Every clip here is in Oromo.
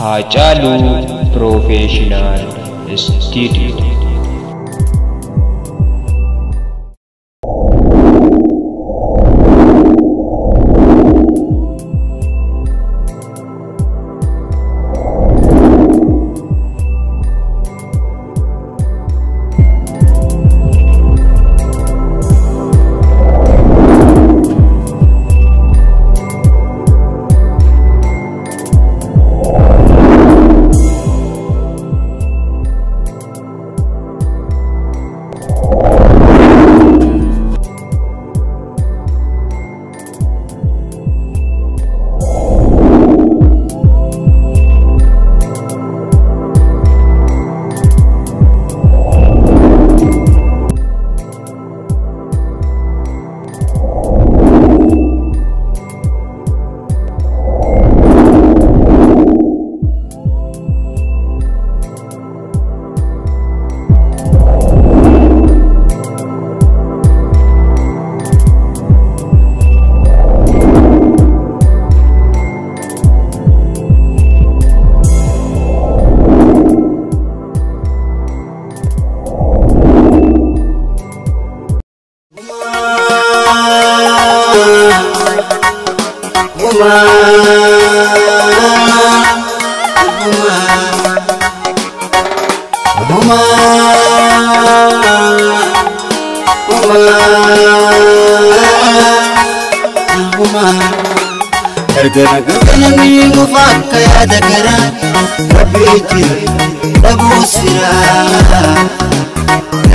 Hacaaluu Professional Studio. Erganagamani mufakka yaada garaa Rabbiitti dhabuus fira.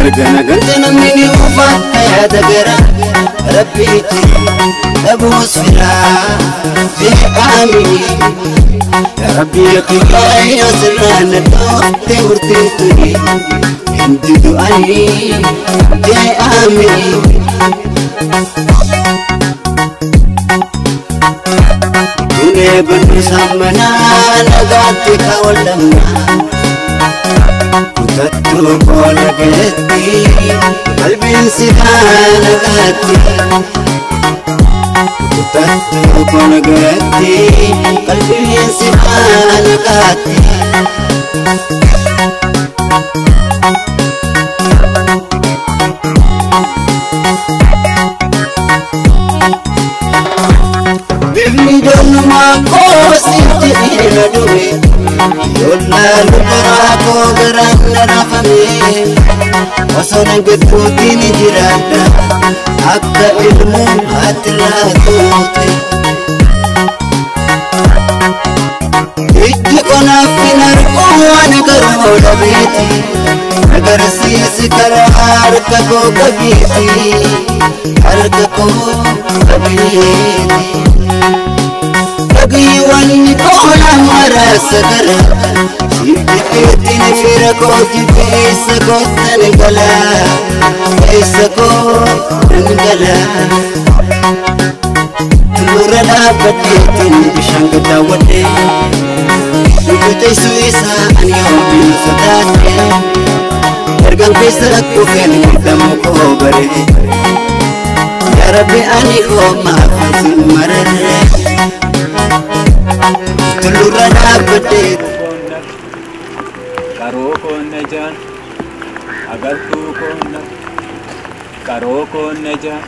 Erganagamani mufakka yaada garaa Rabbiitti dhabuus fira. Aamiin yaa Rabbi yaqiin asirraan dhoofte murteessituni hindi du'anii. Aamiin Benu samana nagati kawalamna Kutattu kola gati Qalbin sida nagati Kutattu kola gati Qalbin sida nagati Sinjina duwe yolla lukara ko garana rafame wasona getuti ni jirada akka ilmu atratuti itti kona finar ko an karo dabiti agar sis karo harka ko kabiti harka ko kabiti Giwani kola marasagara Shibiti nifira koti pesa kota nengala Pesa kota nengala Tulura dapatin bishanga dawade Nukute suisa anyo binusodate Ergang pesa kufen kitamu kobare Ya Rabbi ani ko maafasin marare Tulura dapatin Karo kone jan agar tu kone Karo kone jan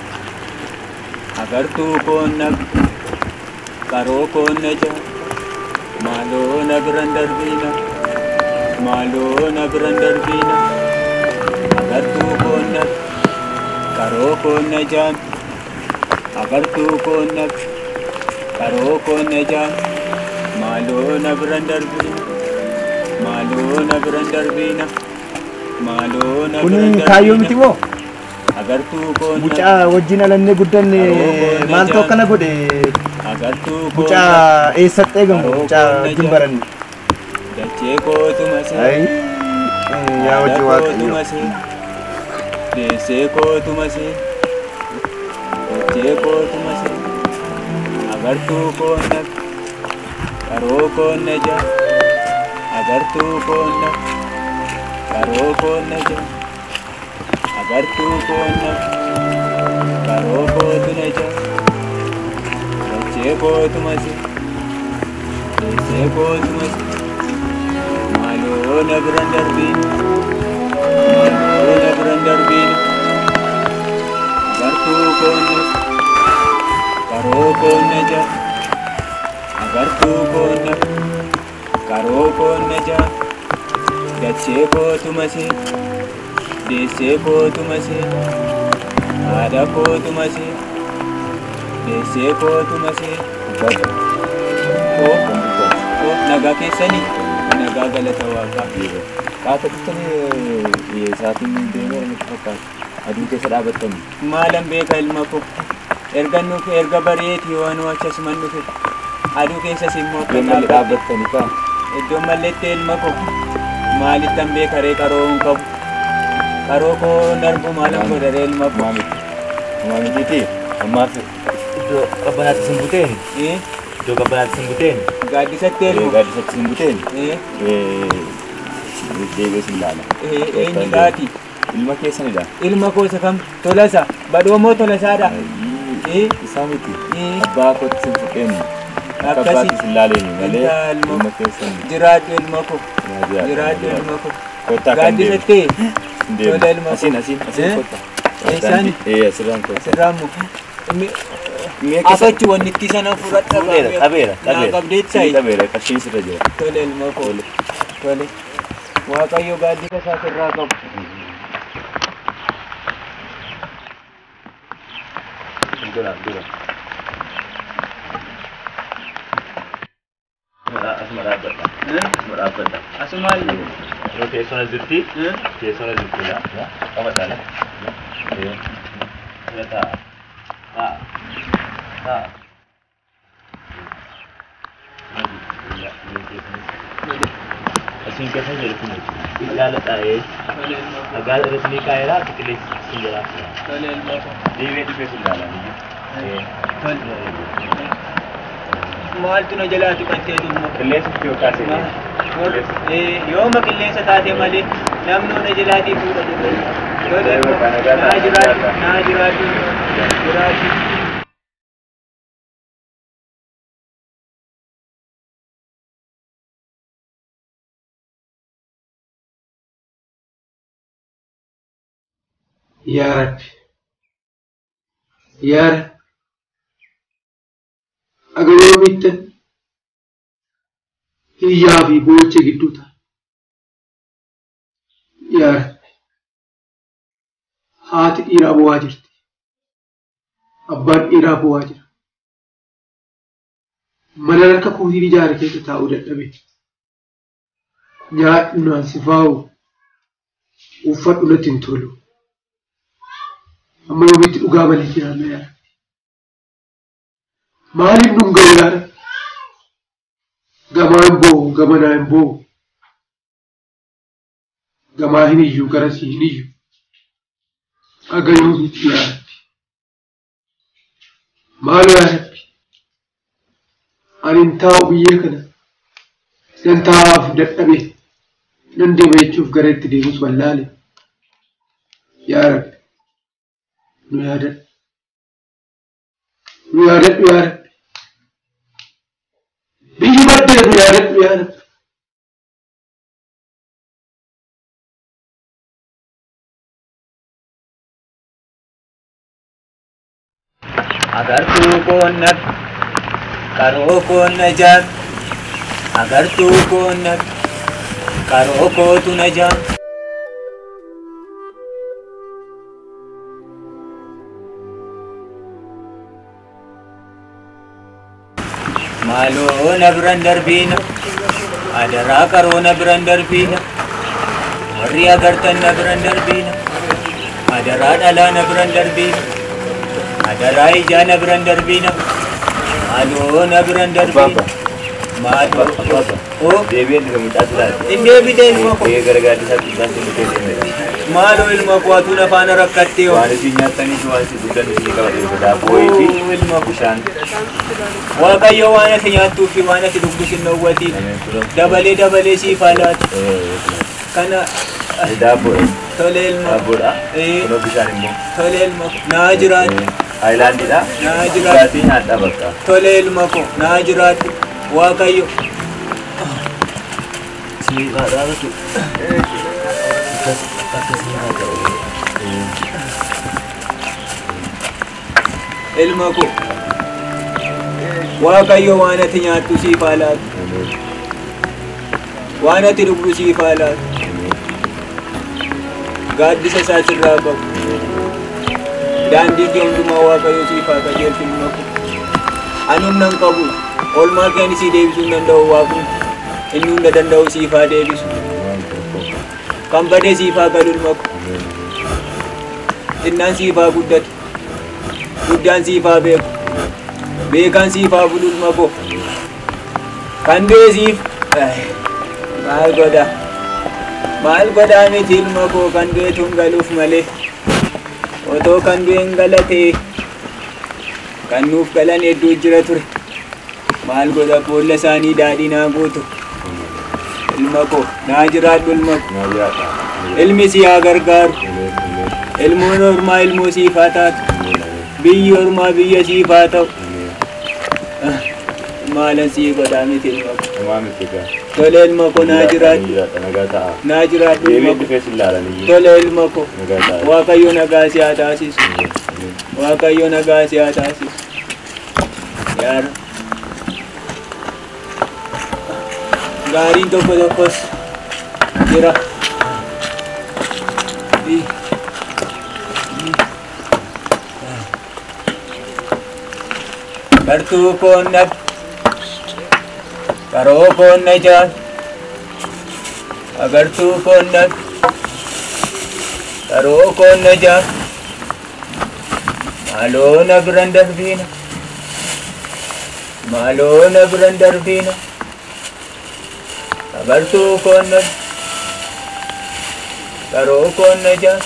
agar tu kone Karo kone jan Malo nagrandar bina Malo nagrandar bina agar tu kone Karo kone jan agar tu kone Karo kone jan Malo nagrandar bina Malo nagrandar bina Malo Kunin kayo miti mo agar tu kone Buca wajjin alanne guddan maal tokko kana godhe agar tu buca eessatte eegamu buca jimbaran dachee ko tumase ay yaa wajji waaqayyo deessee ko tumase dachee ko tumase agar tu kone Karo kone jan agar tu kone Karo kone jan agar tu kone Karo kone jan Dache ko tumase Dache ko tumase Maloona biran darbiin. Maloona biran darbiin. Agartuu koonne. Karoo koonne jaa. Agartuu koonne. Karoo koonne jaa. Dachee kootuma see. Deessee kootuma see. Haadha kootuma see. Deessee kootuma see. Nagaa keessanii nagaa galata waaqaa. Kaata kuttanii sa'aatiin deemee natti fakkaata. Aduu keessa dhaabattanii. Maalan beeka ilma koo. Erga bareeti waan achasuman dhufe. Aduu keessas immoo akka dhaabattanii kaa. Iddoo malleetti ilma koo. Maalittan beeka ree qaroo hin qabu. Qaroo koo darbu maalan godharee ilma koo. Maamitiiti ammaaf iddoo qabbanaatti sin buteen. Iddoo qabbanaatti sin buteen. Gaaddisatti elmu. Gaaddisatti sin buteen. Deebee sin laala. Eenyu gaati? Ilma keessanidha. Ilma koo isa kam? Tolasa. Badhoomoo tolasaadha. Isaa miti. Abbaa kootti sin fuqeen. Akkasii. Sin laaleen malee ilma keessan. Jiraadhu ilma koo. Jiraadhu ilma koo. Gaaddisatti. Tola ilma koo. Asiin kotta. Eessaani? Asirraan kotta. Asirraan moo? Afachu wanni itti sana fudhadha. Qabeera. Qabdeetsayi. Qabeera qarshiin sirra jira. Tole ilma koo. Tole. Waaqayyo gaaddisa isaa sirraa qabu. Dura. Asuma dhaabbadha. Asumaal. Yoo teessoo jirti. Teessoo jirti yaa. Qabatadha. Asin keessa jirtu ilaala ta'ee agaa irratti ni kaa'eera biqileessi sin jira. Deebi'ee dhufee sin ilaalanii. Maaltu na jalaa tuqattee immoo? Qilleensa fi yookaan yooma qilleensa taate malee namnoo na jalaatii fuudha jedhee. Naa jiraatu. Ya Rabbi, agaroo bittan hiyyaa fi boocha gidduu ta'a. Ya Rabbi, haati dhiiraa bu'aa jirti. Abbaan dhiiraa bu'aa jira. Mana harka kuuhiin ijaare keessa taa'uu dadhabe. Nyaadhu naan si faa'u uffadhu natti hin tolu. Amma yoomitti dhugaa malee jiraanna yaa Rabbi. Maaliif nun ga'u yaa Rabbi? Gamaa hin boo'u, gamanaa hin boo'u. Gamaa hin iyyuu, garasii hin iyyuu. Aga yoomitti yaa Rabbi. Maal yaa Rabbi? Ani hin taa'u biyya kana. Nan taa'aaf dadhabe. Nan deema jechuuf gara itti deemus wallaale. Yaa Rabbi. Nu yaadadhu yaa Rabbi. Biyyi baddee nu yaadadhu yaa Rabbi. Agartuu koonna karoo koonna jaan. Agartuu koonna karoo kootu na jaan. Maloona biran darbiina. Adaraa karoona biran darbiina. Warri agartan na biran darbiina. Adaraa dhalaa na biran darbiina. Adaraa ijaa na biran darbiina. Maloona biran darbiina. Deebi'ee dhufe mucaa jiraate. Deebi'ee ilma koo. Gargaarri isaa xiqqaan sun dhufee deemee. Maaloo ilma koo atuun afaan rakkattee Waan isin nyaatanii fi waan isin dhugdan isin qabatee daabboo fi ilma koo. bishaan. Waaqayyo waan ati nyaattuu fi waan ati dhugdu sin dhowwatiin. Dabalee siif haalaati. Kana Daabboodha. tole ilma. Daabboodha. Kunoo bishaan immoo. Tole ilma koo. Naa jiraadhu. Haayilaandiidha. Naa jiraadhu. Dhugaatii nyaadhaa bakka. Tole ilma koo. Naa jiraadhu. Waaqayyo Si Rara tu. Ilma ko. Waaqayyo waan ati nyaattu siif haa laatu. Waan ati dhugdu siif haa laatu. Gaaddisa isaa sirraa qabu. Daandii kee hundumaa Waaqayyo siif haa qajeelchu ilma ko. Ani humna hin qabu. Oolmaa kee ani sii deebisuu hin danda'u Waaqni. Inni hunda danda'u siif haa deebisu. Kan badee siif haa galu ilma ko. Xinnaan siif haa guddatu. Guddaan siif haa beeku. Beekaan siif haa bulu ilma ko. Kan du'e siif maal godha? Maal godhaa miti ilma koo kan du'etu hin galuuf malee. Otoo kan du'e hin galatee kan nuuf galan hedduu jira ture. Maal godha boolla isaanii daadhii naa guutu. Ilma koo naa jiraadhu ilma ko. Ilmi si haa gargaaru. Ilmoon ormaa ilmoo siif haa taatu. Biyyi ormaa biyya siif haa ta'u. Maalan sii godhaa miti ilma ko. Tole ilma ko naa jiraadhu. Naa jiraadhu ilma ko. Tole ilma ko. Waaqayyo nagaa si haa taasisu. Waaqayyo nagaa si haa taasisu. Yaara. Gaariin tokko tokkos jira. Gartuu koon nab. Karoo koon na jaan. Agartuu koon nab. Karoo koon na jaan. Maaloo na biran darbiina. Maaloo na biran darbiina. Agartuu koon nab. Karoo koon na jaan.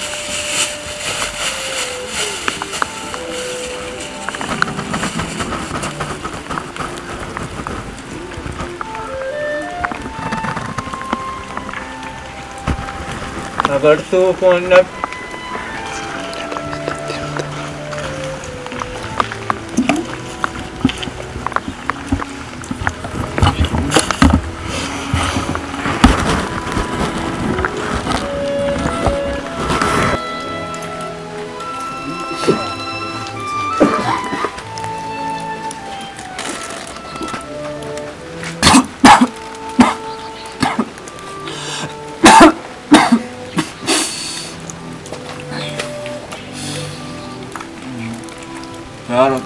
Agartuu koon nab. Yaaro.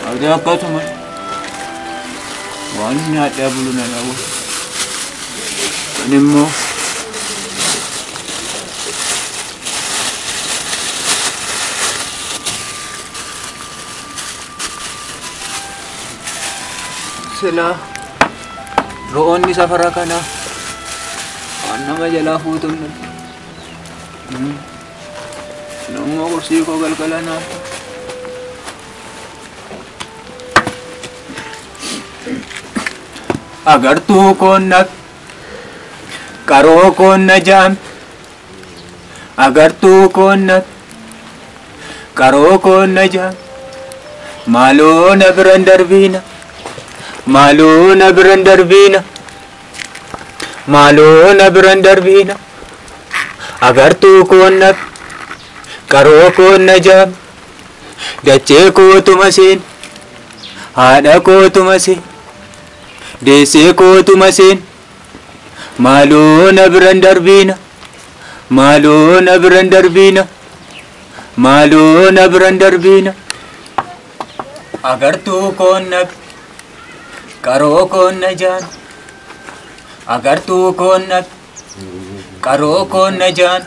Ada akkasuma waan nyaadhaa bulu na dhabu. Ani immoo silaa ro'oonni safara kanaa waan nama jalaa fuutuun nammoo kursii koo galgala naaf. Agartuu koon nab. Karoo koon na jaam. Agartuu koon nab. Karoo koon na jaam. Maaloo na biran darbiina. Maaloo na biran darbiina. Maaloo na biran darbiina. Agartuu koon nab. Karoo koon na jaam. Dachee kootuma seen. Haadha kootuma seen. Deessee kootuma seen. Maaloo na biran darbiina. Maaloo na biran darbiina. Maaloo na biran darbiina. Agartuu koon nab. Karoo koon na jaan. Agartuu koon nab. Karoo koon na jaan.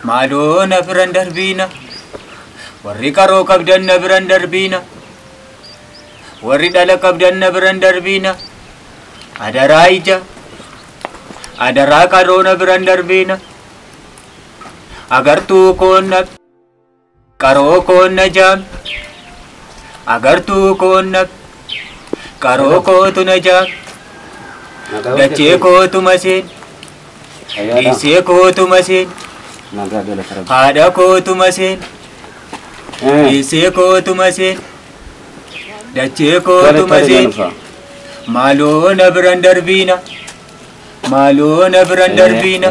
Maaloo na biran darbiina. Warri karoo qabdan na biran darbiina. Warri dhala qabdan na biran darbiina. Adaraa ija. Adaraa karoo na biran darbiina. Agartuu koon nab. Karoo koon na jaam. Agartuu koon nab. Karoo kootu na jaam. Dachee kootuma seen. Deessee kootuma seen. Haadha kootuma seen. Deessee kootuma seen. Dachee kootuma seen. maaloo na biran darbiina maaloo na biran darbiina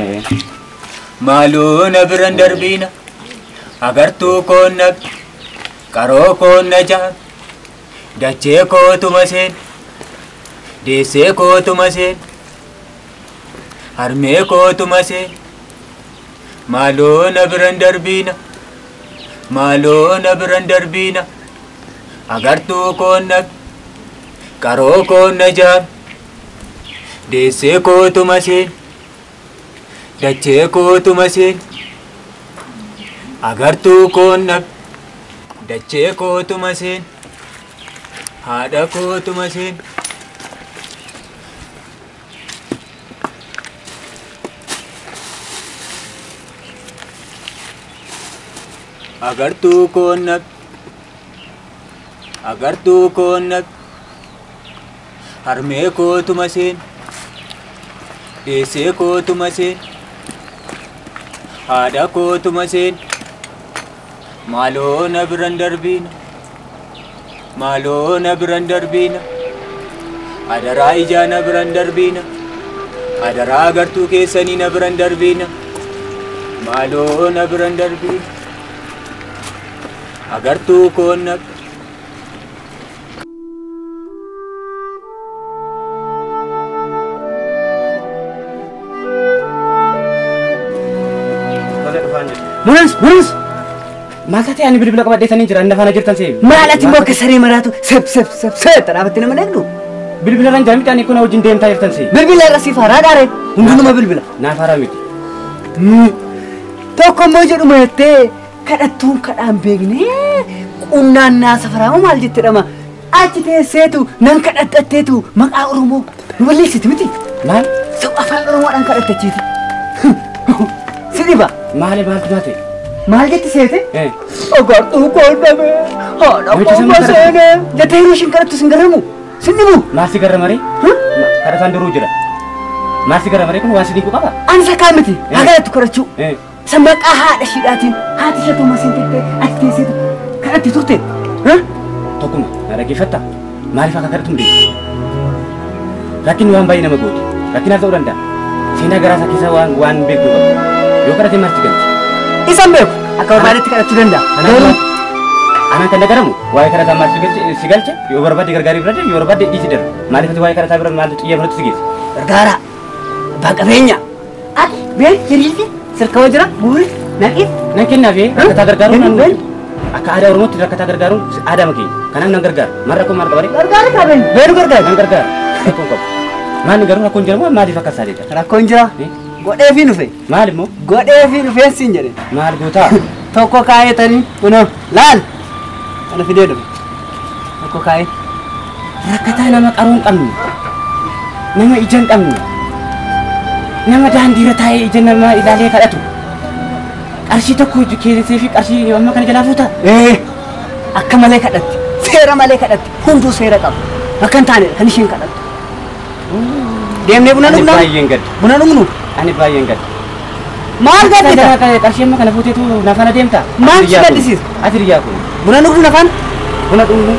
maaloo na biran darbiina agartuu koonna qaroo koonna jaan dachee kootuma seen deessee kootuma seen harmee kootuma seen maaloo na biran darbiina maaloo na biran darbiina agartuu koonna qaroo koonna jaan deessee kootuma seen dachee kootuma seen agartuu koonna dachee kootuma seen haadha kootuma seen agartuu koonna harmee kootuma seen deessee kootuma seen haadha kootuma seen maaloo na biran darbiina maaloo na biran darbiina adaraa ijaa na biran darbiina adaraa agartuu keessanii na biran darbiina maaloo na biran darbiina agartuu koonna Munas maaltati ani bilbila qabadheetanii jira inni faana jirtan see maalati immoo akka saree maraatu sep dhaabattee nama dhagdu bilbila irraan jaa miti ani kun wajjin deemtaa jirtan see bilbila irra siif haaraa dhaare hundinuma bilbila naaf haaraa miti tokko immoo jedhuma jettee kadhattuun kadhaan beekne qunnaan naa safaraamu maal jettedhama achi teesseetu nan kadhattatteetu maqaa Oromoo nu balleessiti miti maal so afaan Oromoodhaan kadhattachiiti sidhiba maaltu taate maal jetti seete agartuu koodhame haadha kooma seene jettee yeroo ishiin kadhattu sin garramu sin dhibu maal si garramaree kadhataan duruu jira maal si garramaree kun waan si dhiiqu qaba ani sakkaa miti haa kadhattu kadhachuu isa maqaa haadha shiidhaatiin haati ishee tuma siin tettee ati teesseetu kadhatti turte tokkuma na dhaggeeffatta maaliif akka kadhatu hin rakkinni waan baay'ee nama gooti rakkinaaf ta'uu danda'a seenaa garaasaa keessa waan beektu qabu yoo kadhate maal si galchi isan beeku akka barbaadetti kadhachuu danda'a anaan kan dagaramu waa'ee kadhataa maal si galche yoo barbaadde gargaarii bira yoo barbaadde dhiisi darba maaliif ati waa'ee kadhataa bira maaltu xiyyeeffannootti si geesse gargaara abbaa qabeenya ati been hiriirti sirka wajjira buuri naqiif nan kennaafee rakkataa gargaaruun akka aadaa Oromootti rakkataa gargaaruun aadaa makee kanaaf nan gargaara maal rakkoo maal qabare gargaara qabeenya beenu gargaara nan gargaara rakkoon qabu maali garuu rakkoon jira moo maaliif akka isaa deeta rakkoon jira godheefi dhufe maal immoo godheefi dhufeen siin jedhe maal gootaa tokko kaayetanii kuno laal kana fidee dhufe tokko kaayet rakkataa nama qaroo hin qabne nama ija hin qabne nama daandiirra taa'ee ija nama ilaalee kadhatu qarshii tokko keessee fi qarshii amma kana jalaa fuuta akka malee kadhatti seera malee kadhatti hunduu seera qabu akka hin taane kan isheen kadhattu deemnee buna dhugna baay'een gadda buna dhugnu ani baay'een gadda maal gaddita qarshii amma kana fuuteetu nafana deemta maal si gaddisiisa ati riyyaa kun buna dhugnu nafaan buna dhugnu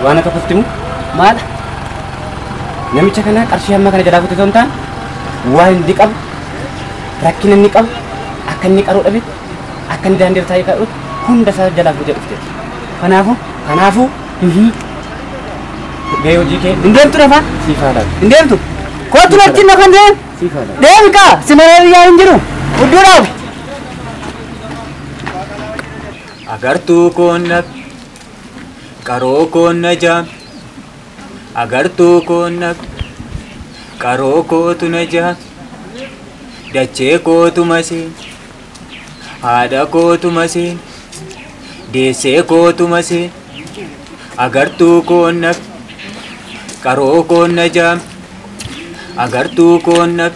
waan akka kuftimu maal namicha kana qarshii amma kana jalaa fuuteetu hin taane waan inni qabu rakkina inni qabu akka inni qaroo dhabe akka inni daandiirra taa'ee kadhu hunda isaa jalaa fuutee dhufte kanaafuu gahee hojii kee hin deemtu nafaan siifaa laatu hin deemtu kootu natti na kan deem siifaa laatu deemka si malee hin jiru udduudhaaf agartuu koonna qaroo koonna jaan agartuu koonna qaroo kootu na jaan dachee kootuma seen haadha kootuma seen deessee kootuma seen agartuu koonna qaroo koonna jaan agartuu koonna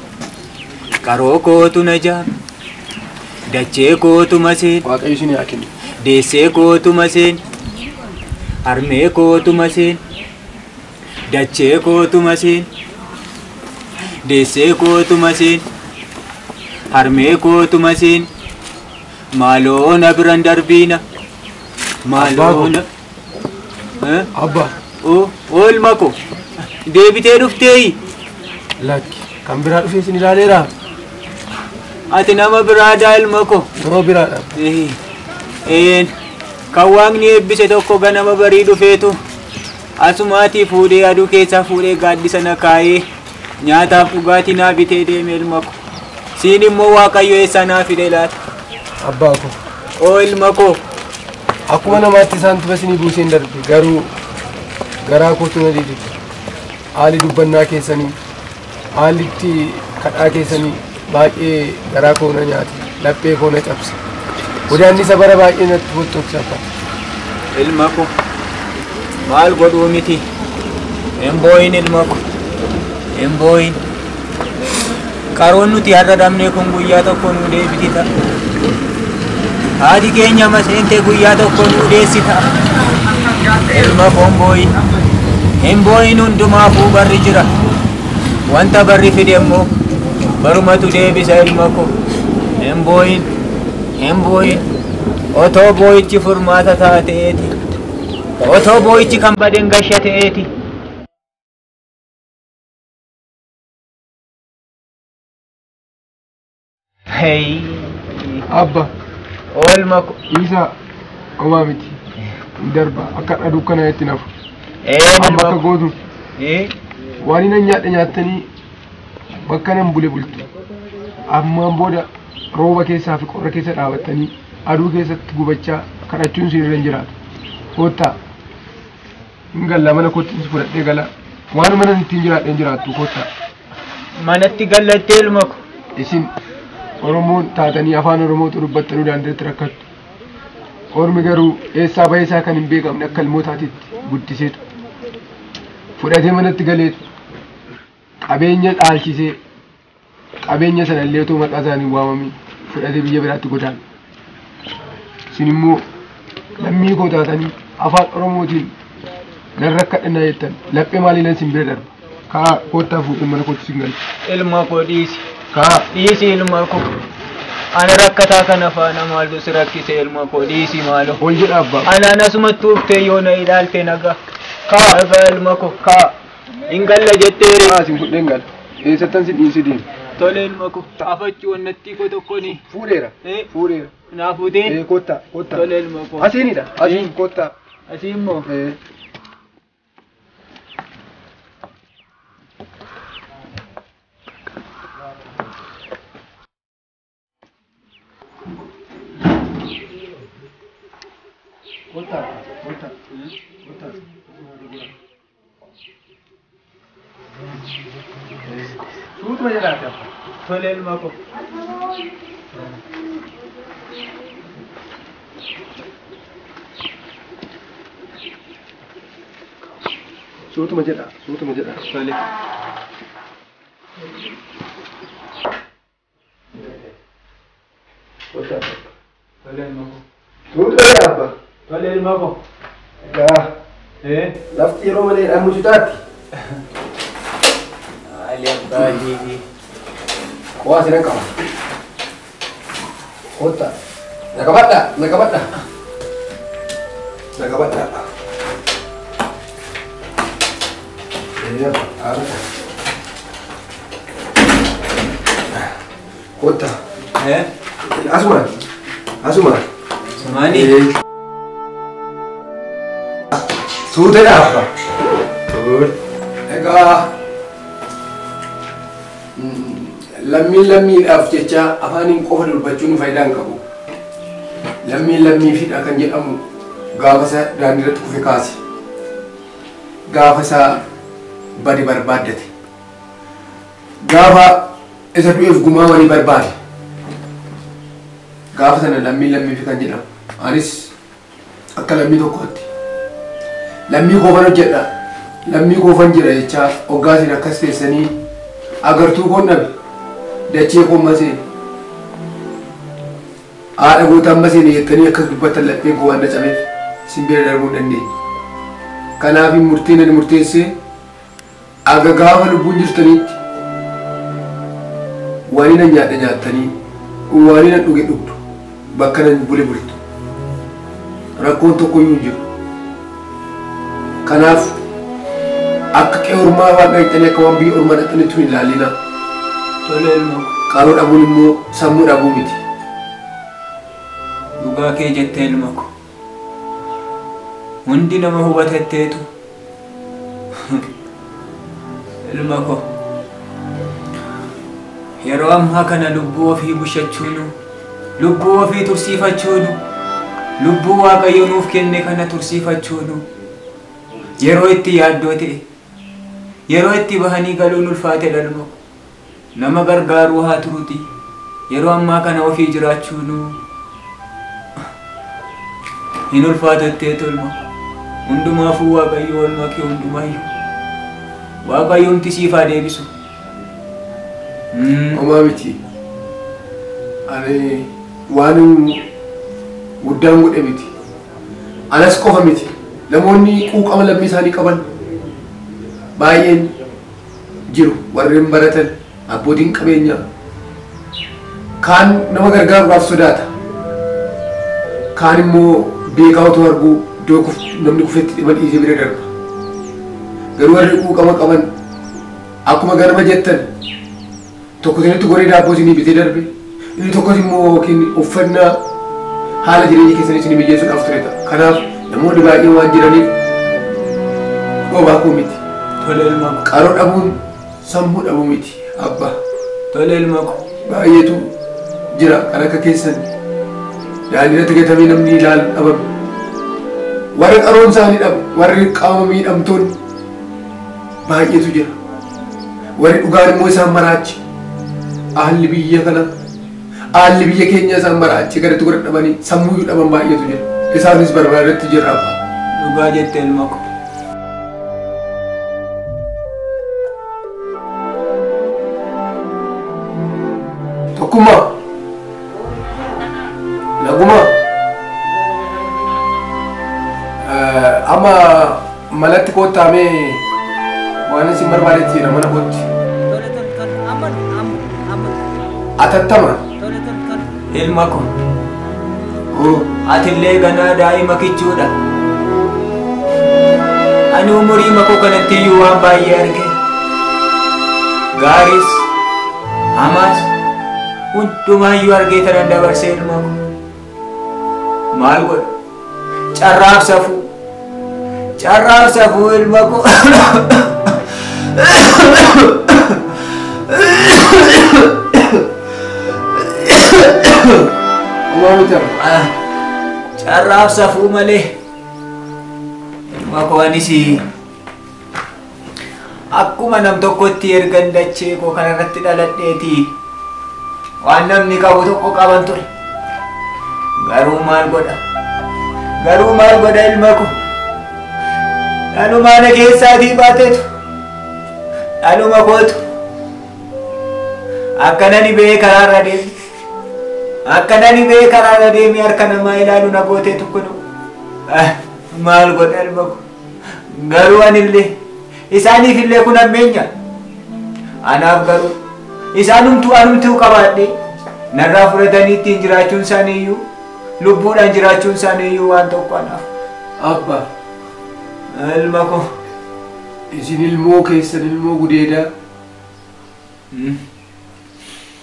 qaroo kootu na jaan dachee kootuma seen waaqayyo isin haa kennu deessee kootuma seen harmee kootuma seen dachee kootuma seen deessee kootuma seen harmee kootuma seen maaloo na biran darbiina maaloo na abba oolma ko deebitee dhuftee Lakki kan biraa dhufee isin ilaaleera. ati nama biraadhaa ilma koo. Nama biraadha. Kan waaqni eebbise tokko ganama barii dhufeetu asumaatii fuudhee aduu keessaa fuudhee gaaddisa na kaayee nyaataaf dhugaatii naa bitee deeme ilma koo. Siin immoo waaqayyo eessaa naa fide laata? Abbaa koo. Oo ilma koo. Akkuma namaatti isaan tuba isinii buuseen darbe garuu garaa kootu na dide. Haalli dubbannaa keessanii haalli itti kadhaa keessanii baay'ee garaa koo na nyaate laphee koo na cabse. Godaanni isa bara baay'ee natti fottokse abbaa. Ilma koo maal godhuu miti. Hin boo'in ilma koo. Hin boo'in. Qaroon nuti har'a dhabnee kun guyyaa tokko nuu deebiti ta'a. Haati keenya maseentee guyyaa tokko nuu deessi ta'a. Ilma koo hin boo'in. Hin boo'in hundumaafuu barri jira. Wanta barri fide immoo barumatu deebisa ilma koo. Hin boo'in. Hin boo'in. Otoo boo'ichi furmaata taateeti. Otoo boo'ichi kan badeen gasha ta'eeti. Hey. Abba. Olma ko. Isa homaa miti. Darba akka dhadhu kana itti nafu. Ilma Akka gootu. Waan inni nyaadha nyaattanii bakka nan bule bultu. Ammaan booda rooba keessaa fi qorra keessa dhaabattanii aduu keessatti gubachaa kadhachuun isin irra hin jiraatu. Koottaa. Hin galla mana kootti fudhadhee gala. Waan mana ittiin jiraadheen jiraattu koottaa. manatti gallattee ilma ko. Isin Oromoon taatanii afaan Oromootu dubbattanuu daandeetti rakkattu. Ormi garuu eessaa bahee isaa kan hin beekamne akka ilmootaatiitti guddiseetu. Fudhatee manatti galeetu qabeenya dhaalchisee qabeenya sana illee otoo maqaa isaanii waamamii fudhatee biyya biraatti godaana. Isin immoo lammii koo taatanii afaan Oromootiin nan rakkadhannaa jettan laphee maaliinan isin bira darba. Kaa koottaa fuudhee mana kootti isin galcha. Ilma koo dhiisi. Kaa Dhiisi ilma koo. Ana rakkataa kana faana maaltu si rakkise ilma koo dhiisi maaloo. ol jedha abbaa. Anaan asumatti uftee yoo na ilaalte nagaa. Nagaa ilma koo. Hin galla jetteere. Kaa isin fudheen gala. Eessattan si dhiisi deemu. Tole ilma koo. Afachuu wannatti koo tokkoni. Fuudheera. Fuudheera. Naa fuutee. Koottaa. Koottaa. Tole ilma koo. Asiinidha. Asiin koottaa. Asii immoo. Koottaa. Koottaa. Koottaa. Suutuma jedhaate abbaa. Tole ilma koo. Suutuma jedha. Suutuma jedha. Tole. Koottaa. Tole ilma koo. Suutuma jedha abbaa. Tole ilma koo. Egaa Eh. lafti yeroo malee dhammu citaatti. Ali abbaatii. Waa sinan qaba. Koottaa. Naqabadha. Naqabadha. Naqabadha. Koottaa. Eh. Asumaan. Asumaan. Sumani. Suuteedha abbaa. Egaa lammiidhaaf jecha afaaniin qofa dubbachuun faayidaa hin qabu. Lammiidha kan jedhamu gaafa isa daandii irratti kufe kaase. Gaafa isaa badi barbaaddate. Gaafa isa du'eef gumaa walii barbaade. Gaafa sana lammiif kan jedhamu. Anis akka lammii tokkootti. Lammii koofan hojjedha. Lammii koofan jira jecha hoggaatiin akkas teessanii agartuu koon dhabe. Dachee koon maseen. Haadha gootaan maseen jettanii akkas dubbattan lapheen koo waan dhacameef isin bira darbuu hin dandeenye. Kanaaf murtiin ani murteessee aga gaafa lubbuun jirtaniitti waan nan nyaadha nyaattanii waan nan dhuge dhugdu bakka nan bule bultu. Rakkoon tokko iyyuu hin jiru. Kanaaf akka qe'ee ormaa waan dhaqxanii akka waan biyya ormaa dhaqxanitti hin ilaalina. Tole ilma ko. Qaroo dhabuun immoo sammuu dhabuu miti. Dhugaa kee jettee ilma ko. Hundi nama hubatetteetu. Ilma ko. Yeroo ammaa kana lubbuu ofii bushachuunu, lubbuu ofii tursiifachuunu, lubbuu Waaqayyo nuuf kenne kana tursiifachuunu, yeroo itti yaaddoo ta'e, yeroo itti bahanii galuun ulfaate ilma ko. Nama gargaaruu haa turuti. Yeroo ammaa kana ofii jiraachuunu hin ulfaatetteetu ilma ko. Hundumaafuu Waaqayyo oolmaa kee hundumaayyuu. Waaqayyoomti siif haa deebisu. Homaa miti. Ani waan guddaan godhe miti. Anas qofa miti. Namoonni quuqama lammii isaanii qaban baay'een jiru. Warreen baratan abbootiin qabeenyaa. Kaan nama gargaaruudhaaf sodaata. Kaan immoo beekaa otoo arguu iddoo namni kufetti dhimma dhiisee bira darba. Garuu warri quuqama qaban akkuma garba jettan tokko isinitti goree daabboo isinii bitee darbe, inni tokkos immoo yookiin uffannaa haala jireenya keessanii isinii mijeessuudhaaf ture ta'a. Kanaaf namoonni baay'een waan jiraniif dhoobaa koo miti. Tole ilma ko. Qaroo dhabuun sammuu dhabuu miti abbaa. Tole ilma ko. Baay'eetu jira kan akka keessan daandii irratti gatamee namni ilaalu dhabame. Warri qaroon isaanii dhabu, warri qaama miidhamtoonni baay'eetu jira. Warri dhugaan immoo isaan maraachi. Haalli biyya kana, haalli biyya keenya isaan maraachi garatti godhadhabanii sammuu dhaban baay'eetu jira. Isaanis barbaadetti jira abbaa. Dhugaa jette ilma ko. Tokkummaa. Nagumaa. Amma malatti koottaamee waan isin barbaadetti jira mana kootti. Atattama. Ilma ko. Atillee ganaa daa'ima kichuudha. Ani umurii makoo kanatti iyyuu waan baay'ee arge. Gaariis, hamaas, hundumaayyuu argee tanan dabarsee ilma ko. Maal godha? Carraaf safuu. Carraaf safuu ilma ko. Carraaf safuu malee ilma ko anis akkuma nam tokkotti ergan dachee koo kanarratti dhaladheeti waan namni qabu tokko qaban ture. Garuu maal godha? Garuu maal godha ilma ko? Dhaluma na keessaatii baateetu dhaluma kootu akkanani bee karaarra deemi. Akkanani bee karaarra deemi harka namaa ilaalu na gooteetu kunu. Maal godha ilma ko? Garuu anillee isaaniif illee kun ammeenya. Anaaf garuu isaanumtuu qabaadhe narraa fudhatanii ittiin jiraachuun isaaniiyyuu lubbuudhaan jiraachuun isaaniiyyuu waan tokko anaaf. Abbaa. Ilma ko. Isin ilmoo keessan ilmoo gudeedaa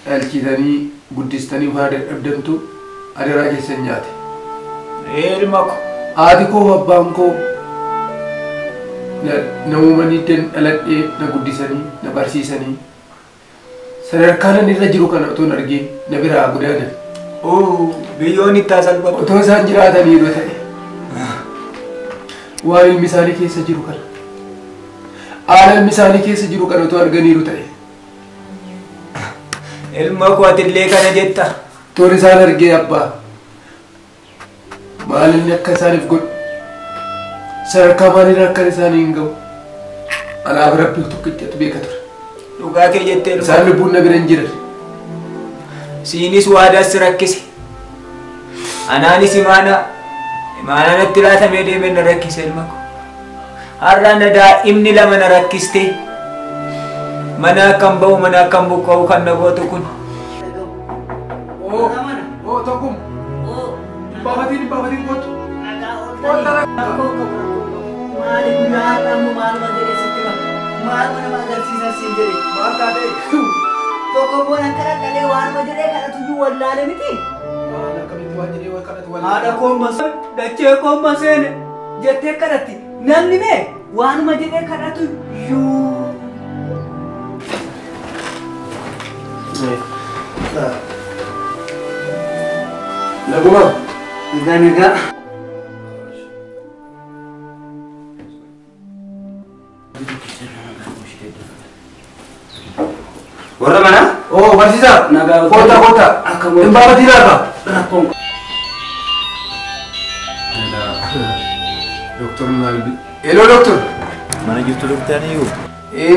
dhalchitanii guddistanii waan dadhabdantu adaraa keessan nyaate. Ilma ko. Haati koo abbaan koo namumanii dhaladhee na guddisanii na barsiisanii sadarkaa nan irra jiru kana otoo hin argin na biraa godaanan. Biyyoon ittaa salphatu. Otoo isaan jiraatanii yoo ta'e waan ilmi isaanii keessa jiru kana haala ilmi isaanii keessa jiru kana otoo arganiiru ta'e. Ilma ko atillee kana jetta. Toon isaan argee abbaa maal inni akka isaaniif godhu sadarkaa maaliin akka isaanii hin ga'u anaaf rabbi tokkichatu beeka ture. Dhugaa kee jettee ilma. Isaan lubbuun na bira hin jiran. Siinis waadaas rakkise. Anaanis imaanatti laatamee deemee na rakkise ilma ko. Har'a na daa'imni lama na rakkiste. Mana akkam ba'u mana akkam buqqa'u kan na gootu kun. Tokkum. Baafatiin gootu. Maali guyyaa har'aa maal maal jedhee sitti maal mana agarsiisan siin jedhe maal taatee tokko boona kana dhalee waanuma jedhee kadhatu iyyuu wallaale miti. Haadha koomma dachee koomma seene jettee kadhatti namni mee waanuma jedhee kadhatu iyyuu. Laguma. Nagaa. Warra mana? Oh, barsiisa. Nagaa. Kota. Hin baabatiidha irraa. Rakkoon. Doktor Nalbi. Hello, doktor. Mana jirtu dhuftanii yoo?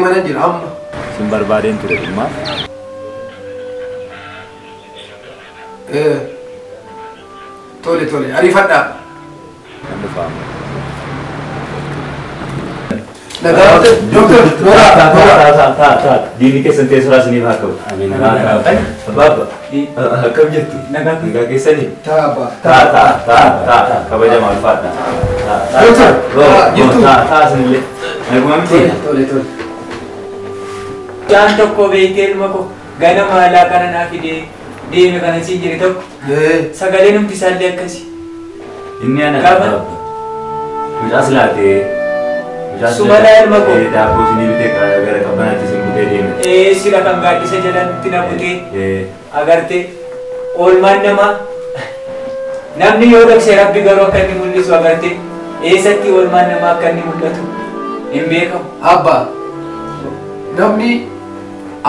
Mana jira amma. Sin barbaadeen ture dhimma. Tole. Ariifadhaa. Kan dhufaamu. Nagaa. Doktor. Taat. Diinni keessan teessuraa isiniif haa qabu. Baabba. Akkam jirtu? Nagaa keessanii? Taa. Kabajamaa ulfaadha. Doktor. Jirtu? Taa isinillee. Naguma miti? Tole. Jaan tokko beekee ilma ko ganama alaa kana naa fidee deeme kana siin jire tokko sagalee numti isaallee akkasi. Inni ana Gaafa? Mucaas laatee. Sumalaa ilma ko. Daabboo isinii bitee gara qabbanaatti isin butee deeme. Sira kan gaaddisa jalatti na butee agartee oolmaan namaa namni yoo dhaqse rabbi garuu akka inni mul'isu agartee eessatti oolmaan namaa akka inni mul'atu hin beekamu. Abba. Namni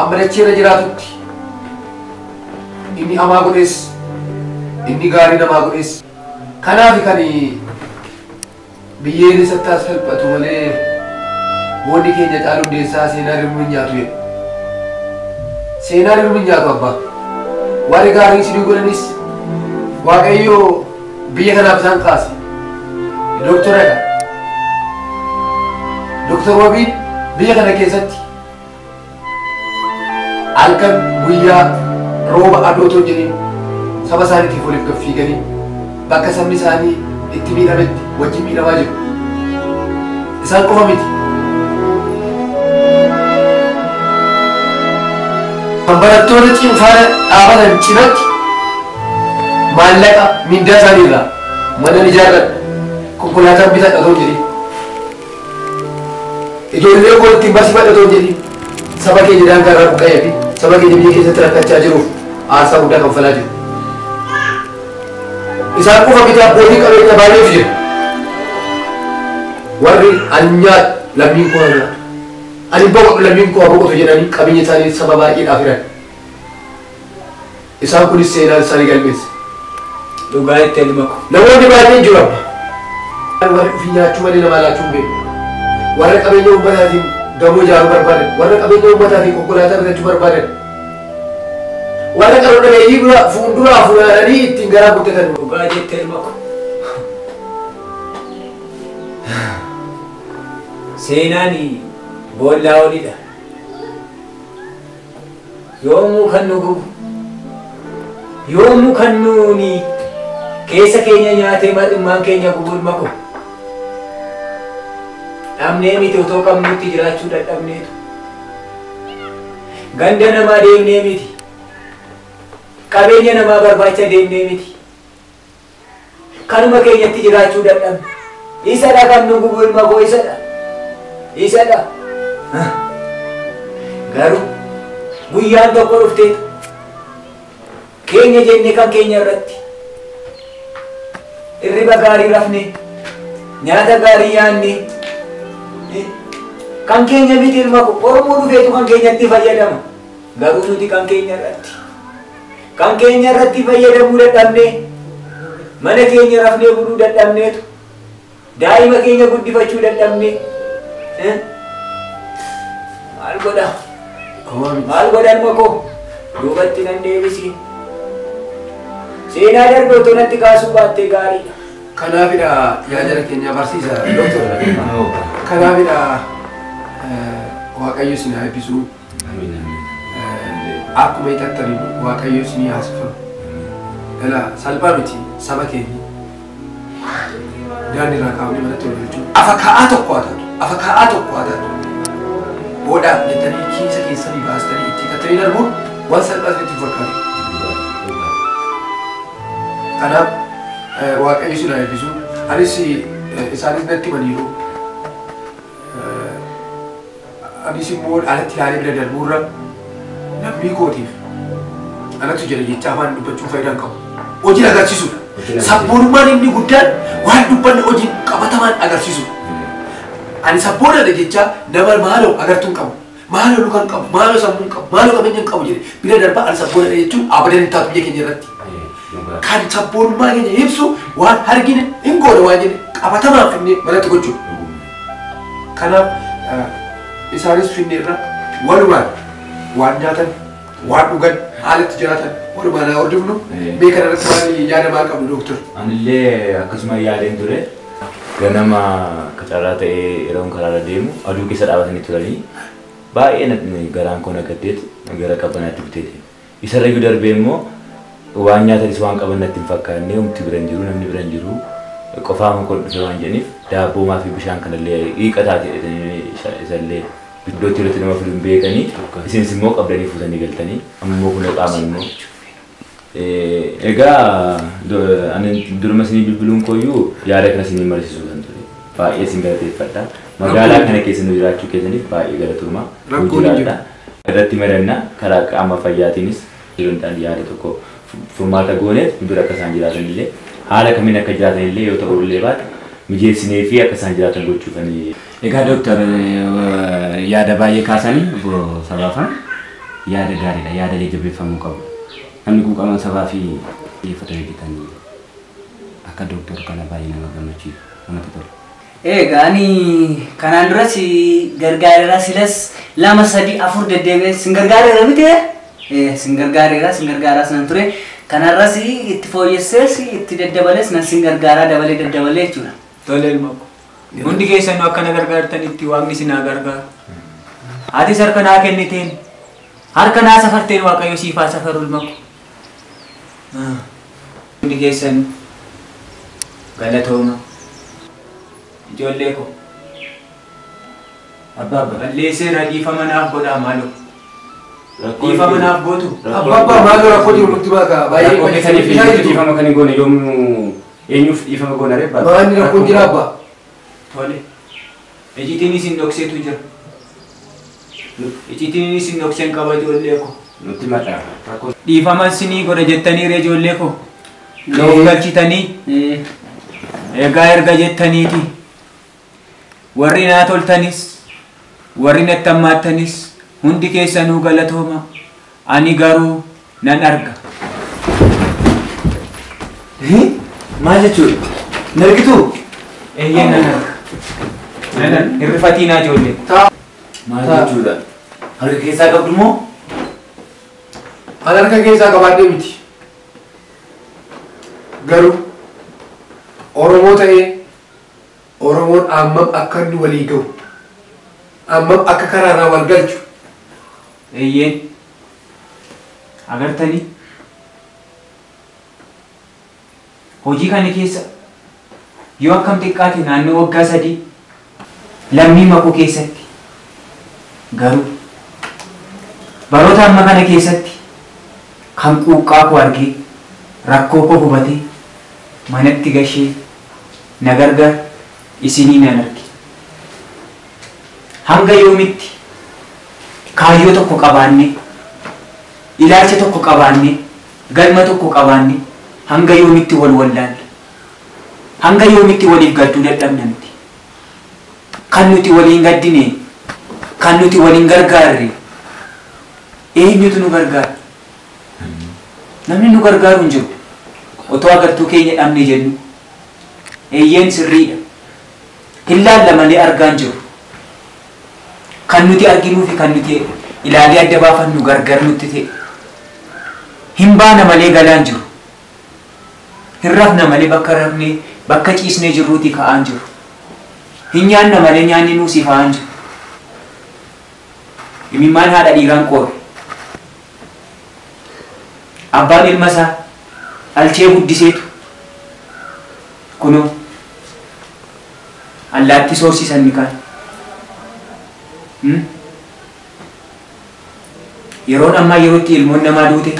ammanacheera jiraatutti inni hamaa godhees inni gaarii namaa godhees kanaaf kan biyyeen isatti as salphatu malee boonni keenya caalu hundeessaa seenaa dirmuun nyaatu jedhu. Seenaa dirmuun nyaatu abbaa. Warri gaarii isinii godhanis Waaqayyoo biyya kanaaf isaan kaase. Doktoradha. Doktor Wabiin biyya kana keessatti halkan guyyaa rooba aduu otoo jedhin saba isaaniitiif waliif gaffiiganii bakka sabni isaanii itti miidhametti wajjin miidhamaa jiru. Isaan qofa miti. Kan barattoota cimfaana dhaabatan cinatti maallaqa mindaa isaanii irraa mana ijaarran konkolaataan bitadha otoo jedhin ijoollee koo ittiin barsiifadha otoo jedhin saba keenya daangaa irraa buqqa'ee fi saba keenya biyya keessatti rakkachaa jiruuf aarsaa guddaa kanfalaa jiru. Isaan qofa miti abbootii qabeenya baay'eetu jira. Warri anyaa lammiin koo irraa ani boqodhu lammiin koo boqotu jedhanii qabeenya isaanii saba baay'eedhaaf hiran. Isaan kunis seenaa isaanii galmeessa. Dhugaa itti elma ko. Namoonni baay'een jiru abba. Warri ofii nyaachuu malee nama laachuu hin beeku. Warra qabeenya uummataatiin gamoo ijaaruu barbaadan, warra qabeenya uummataatiin konkolaataa bitachuu barbaadan, warra qaroo dhabeeyyii fuulduraa funaananii ittiin garaa guddatan. Dhugaa jette elma ko. Seenaan boollaa olidha. Yoomuu kan nu gubu, yoomuu kan nuuni keessa keenya nyaatee mar'immaan keenya gubu ilma ko. Dhabnee miti otoo qabnutti jiraachuu dadhabneetu. Ganda namaa deemnee miti. Qabeenya namaa barbaacha deemnee miti. Kanuma keenyatti jiraachuu dadhabne. Isadha kan nu gubu ilma koo isadha. Garuu guyyaan tokko dhufteetu keenya jenne kan keenya irratti irriba gaarii rafne nyaata gaarii nyaanne kan keenya miti ilma ko Oromoo dhufeetu kan keenyatti fayyadama. Garuu nuti kan keenya irratti fayyadamuu dadhabne mana keenya rafnee buluu dadhabneetu daa'ima keenya guddifachuu dadhabne maal godha ilma ko duubatti nan deebisi. Seenaa darbe otoo natti kaasuu baattee gaariidha. Kanaafidha yaa jara keenya barsiisa doktora. Kanaafidha Waaqayyo isin haa eebbisu. Akkuma hiixattaniin Waaqayyo isin haa haasifamu. Galaa salphaa miti saba keenya daandii irraa kaa'amee manatti ol galchuun afa kaa'aa tokko haa taatu. boodhaaf jettanii kiisa keessanii baastanii itti hiixatanii darbuun waan salphaas itti fakkaatu. Kanaaf waaqayyo si na eebbisu. Anis isaanis natti himaniiru. Anis immoo alatti ilaalee bira darbuurra lammii kootiif anatu jedha jecha afaan dubbachuu faayidaan qabu. Hojiin agarsiisudha. Sabboonummaan inni guddaan waan dubbanne hojiin qabatamaan agarsiisudha. Ani sabboonadha jecha nama maaloo agartuun qabu. Maaloo lukaan qabu, maaloo sammuun qabu, maaloo qabeenyaan qabu jedhe bira darbaa ani sabboonadha jechuun abadan hin taatu biyya keenya irratti. Kan sabboonummaa keenya ibsu waan argine hin goone waan jedhe qabatamaan finnee malatti gochuudha. Kanaaf isaanis finnee irra walumaan waan nyaatan, waan dhugan, haalatti jiraatan walumaan haa hordofnu. Mee kana irratti maal yaada maal qabdu dooktor? Anillee akkasuma yaadeen ture ganama qacarraa ta'ee yeroon karaarra deemu aduu keessa dhaabatanii turanii baay'ee garaan koo nagaddeetu gara qabbanaatti buteeti. Isarra darbee immoo waan nyaatanis waan qaban natti hin fakkaanne humti bira hin jiru namni bira hin jiru qofaama koo dhufe waan jedhaniif daabboo maafi bishaan kanallee hiiqataa ta'e isallee iddootti irratti nama filuun beekanii isinis immoo qabdanii fuutanii galtanii ammoo kun qaaman immoo egaa ani duruma isinii bilbiluun kooyyuu yaada kana isinii marsiisuu kan ture baay'ee isin galateeffadha magaalaa kana keessa nu jiraachuu keessaniif baay'ee galatoomaa jiraadha irratti madanna karaa qaama fayyaatiinis yeroon yaada tokko furmaata gooneef dura akka isaan jiraatan illee haala kamiin akka jiraatan illee yoo ta'u illee baate mijeessinee fi akka isaan jiraatan gochuufanii. Egaa doktor yaada baay'ee kaasanii sabaafan yaada gaariidha yaada jajjabeeffamuu qabu. Namni quuqaman sabaa fi xiyyeeffatanii hojjetanii akka doktor kana baay'ee nama gammachiisu namatti tola. Egaa ani kanaan duras gargaareera silas lama sadii afur deddeebi'ee sin gargaareera miti sin gargaaraa sanan ture kanarras itti fooyyessees itti daddabalees nan sin gargaaraa dabalee jechuudha. Tole ilma ko. Hundi keessan akkana gargaartanitti waaqni sinaa gargaara. Atis harka naa kenniteen harka naa safarteen waaqayyo siifaa safaru ilma ko. Hundi keessan galatooma. Ijoollee ko. Abbaa balleessee dhiifama naaf godhaa maaloo. Dhiifama naaf gootu. Abbaa maaloo rakkoo jiru nutti baaka baay'ee dhiifama kan hin goone yoomuu eenyuuf dhiifama goona reebba. Maanni rakkoon jira abbaa. Tole. Ejjitiin isin dhokseetu jira. Ejjitiin isin dhokseen qaba ijoollee ko. Nutti maxaa. Dhiifama isinii godha jettanii ijoollee ko. Loof galchitanii. Egaa erga jettaniiti. Warri naa toltanis warri natti hammaattanis hundi keessanuu galatooma. Ani garuu nan arga. Maal jechuudha? Nargituu? Eeyyee nan arga. Nan hirrifatinaa ijoollee. Maal jechuudha? Harka keessaa qabdu moo? An harka keessaa qabaadhee miti. Garuu Oromoo ta'ee Oromoon ammam akka inni walii gahu ammam akka karaarraa wal galchu. Eeyyeen agartanii hojii kana keessa yoo akkam xiqqaate naannoo waggaa 3 lammii makuu keessatti garuu baroota amma kana keessatti kan quuqqaa koo argee rakkoo koo hubatee manatti gashee na gargaar isinii nan arge. Hanga yoomitti kaayyoo tokko qabaanne ilaalcha tokko qabaanne galma tokko qabaanne hanga yoomitti wal wallaalle hanga yoomitti waliif gadduu dadhabnamti. Kan nuti waliin gaddine kan nuti waliin gargaarre eenyutu nu gargaara? Namni nu gargaaru hin jiru. Otoo agartuu keenya dhabne jennu eeyyeen sirriidha. Hin laalla malee argaa hin jiru. Kan nuti arginuu fi kan nuti ilaalee adda baafannu gargar nutti ta'e. Hin baana malee galaa hin jiru. Hin rafna malee bakka rafnee bakka ciisnee jirruuti ka'aa hin jiru. Hin nyaanna malee nyaanni nuus ifaa hin jiru. Imimmaan haadha dhiiraan qoore. Abbaan ilma isaa alchee guddiseetu kunoo allaatti soorsisan ni kaan Yeroon ammaa yerootti ilmoon namaa duute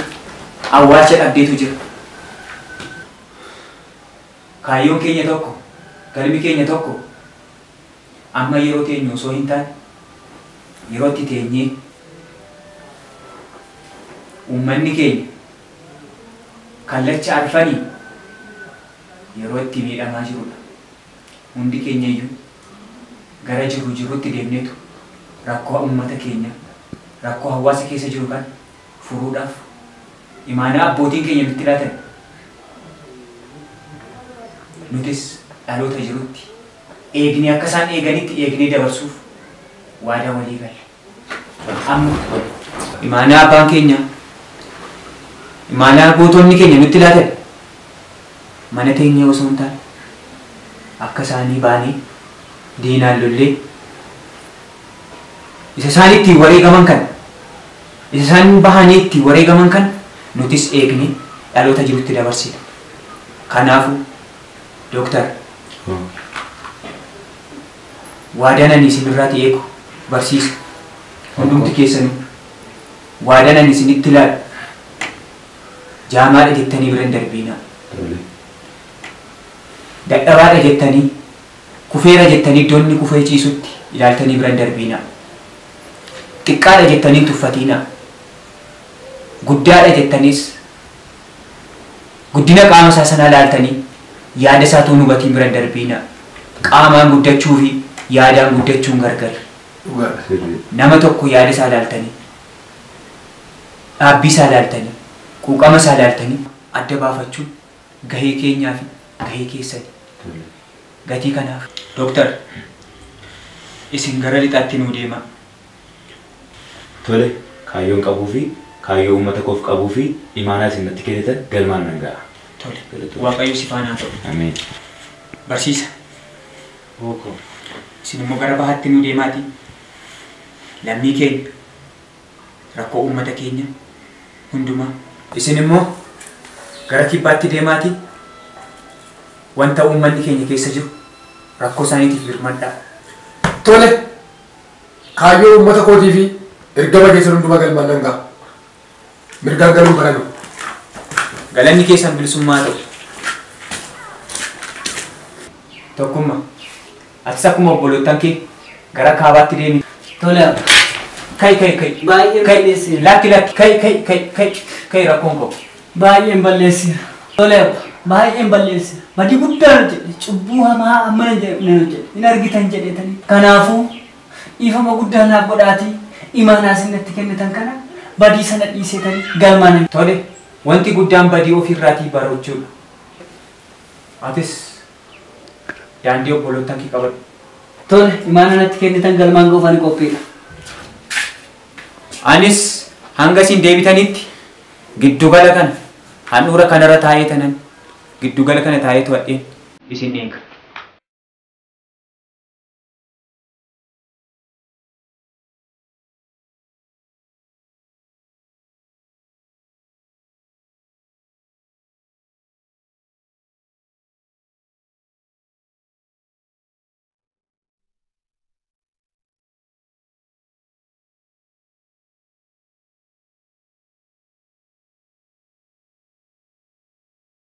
awwaalcha dhabdeetu jira. Kaayyoon keenya tokko, galmi keenya tokko amma yeroo teenyu osoo hin taane yerootti teenyee uummanni keenya kallacha arfanii yeroo itti miidhamaa jirudha. Hundi keenya iyyuu gara jirutti deemneetu rakkoo uummata keenya, rakkoo hawaasa keessa jiru kan furuudhaaf imaanaa abbootiin keenya nutti laatan. Nutis dhaloota jirutti eegnee akka isaan eeganitti eegnee dabarsuuf waadaa walii galle. Amma imaanaa abbaan keenya, imaanaa gootonni keenya nutti laatan mana teenyee osoo hin taane akka isaanii baanee diinaan lollee isa isaan ittiin wareegaman kan, isa isaan bahanii ittiin wareegaman kan nutis eegnee dhaloota jirutti dabarsina. Kanaafuu Dooktar, waadaan ani isinirraati eegu barsiisa. Hundumti keessanuu waadaan ani isinitti ilaalu jaamaadha jettanii bira hin darbiinaa. Dadhabaadha jettanii, kufeera jettanii iddoon inni kufee ciisutti ilaaltanii bira hin darbiinaa. Xiqqaadha jettanii hin tuffatiinaa. Guddaadha jettanis guddina qaama isaa sanaa ilaaltanii yaada isaatu hubatiin bira darbiina. Qaamaan guddachuu fi yaadaan guddachuun gargar. Nama tokko yaada isaa ilaaltanii, dhaabbii isaa ilaaltanii, quuqama isaa ilaaltanii adda baafachuun gahee keenyaa fi gahee keessanii. Gatii kanaaf Dooktar, isin gara lixaatti nuu deema. Tole, kaayyoon qabuu fi kaayyoo uummata koof qabuu fi imaanaa isin natti kennitan galmaan nan ga'a. Tole, Waaqayyo si faana ta'u. Ameen. Barsiisa. Isin immoo gara bahaatti nuu deemaati. Lammii keenya, rakkoo uummata keenya hundumaa. Isin immoo gara kibbaatti deemaati. Wanta uummanni keenya keessa jiru rakkoo isaaniitiif birmadhaa. Tole, kaayyoo uummata kootii fi ergama keessan hundumaa galmaan nan ga'a. Mirgaan galuu baranu. Galanni keessan bilisummaa ta'u. Tokkummaa. Atis akkuma obbolootaan kee gara kaabaatti deemi. Tole. Kai. Baay'een balleessina. Lakki. Kai rakkoon qabu. Baay'een balleessina. Tole. Baay'een balleessina. Badii guddaa jedhe cubbuu hamaa amma jedhe hin argitan jedhetanii. Kanaafuu dhiifama guddaa naaf godhaatii imaanaa isinatti kennitan kana badii sana dhiisetanii galmaan. Tole. Wanti guddaan badii ofirraatii barochuudha. Atis daandii obbolootaan kee qabadhu. Tole, imaana natti kennitan galmaan goofani qophiidha. Anis hanga isin deebitanitti giddugala kana handhuura kanarra taa'ee tanan giddugala kana taa'ee to'adheen isin eega.